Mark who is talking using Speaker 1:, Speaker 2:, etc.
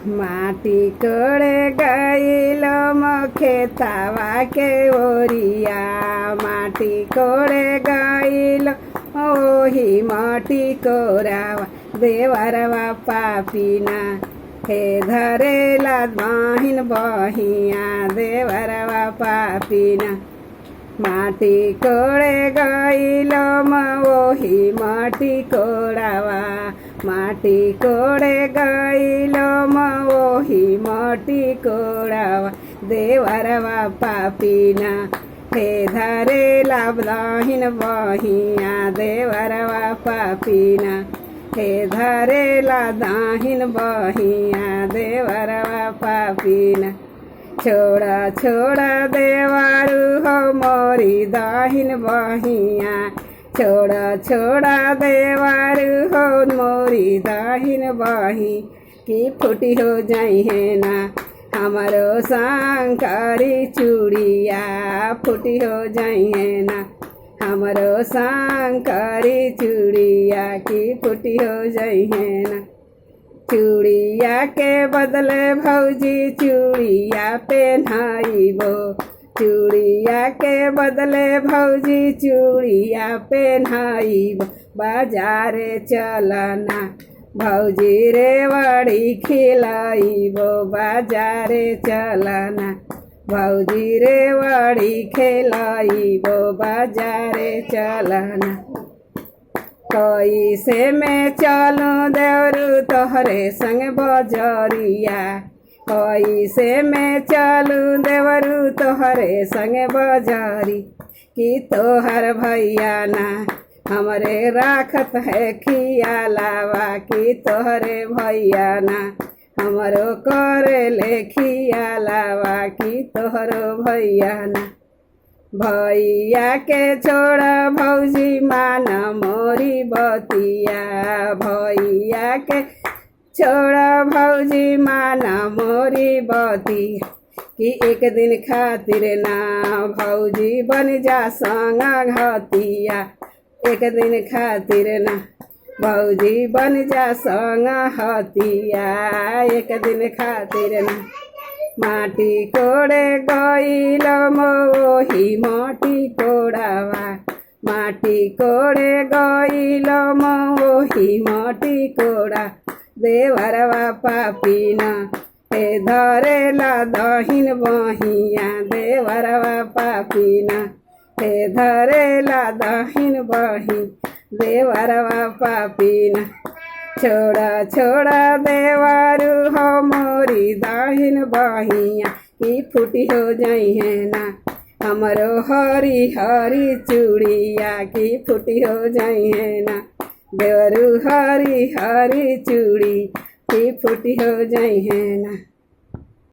Speaker 1: माटी कोड़े गइलो खेतावा के ओरिया। माटी कोड़े गइलो ओही माटी कोरावा देवरवा पापिना। हे धरेला बहिन बहिया देवरवा पापिना। माटी कोड़े गइलो ओही माटी कोरावा। माटी कोड़े गइलो ओही माटी कोरावा देवरवा पापिना। हे धरेला बहिन बहिया देवरवा पापिना। हे धरेला दाहिन बहिया देवरवा पापिना। छोड़ा छोड़ा देवारू हो मोरी दाहिन बहिया। छोड़ा छोड़ा देवारू हो मोरी दाहिन बही की फूटी हो जाई है ना हमारो शंकरी चूड़िया। फूटी हो जाई है ना हमारो शंकरी चूड़िया की फूटी हो जाई है ना। चूड़िया के बदले भौजी चूड़िया पहनाइबो। चूड़िया के बदले भौजी चूड़िया पहनाइबो। बाजारे चलना भौजी रे वड़ी खिलाइबो। बाजारे चलना भौजी रे वड़ी खिलाइबो। बाजारे चलना कैसे में चलू देवरू तोहरे संग बजरिया। कैसे में चलू देवरू तोहरे संग बजरी कि तोहर भैया ना हमरे राखत है खियालावा। कि तोहरे भैया ना हमरो करे ले खियालावा। कि तोहरो भैया ना भैया के छोड़ा भौजी माना मोरी बतिया। भैया के छोड़ा भौजी माना मोरी बतिया कि एक दिन खातिर ना भौजी बन जा संगा घतिया। एक दिन खातिर ना भौजी बन जा संगा हतिया। एक दिन खातिर ना माटी कोड़े गइलो ओही माटी कोड़ावा। माटी कोड़े गइलो ओही माटी कोड़ा देवरवा पापिना। हे धरेला दहिन बहिया देवरवा पापिना। हे धरेला दहिन बही देवरवा पापिना। छोड़ा छोड़ा देवारू हो मोरी दाहिन बहिया की फूटी हो जाई है ना हमरो हरी हरी चूड़िया। की फूटी हो जाई है ना देवरू हरी हरी चूड़ी की फूटी हो जाई है ना।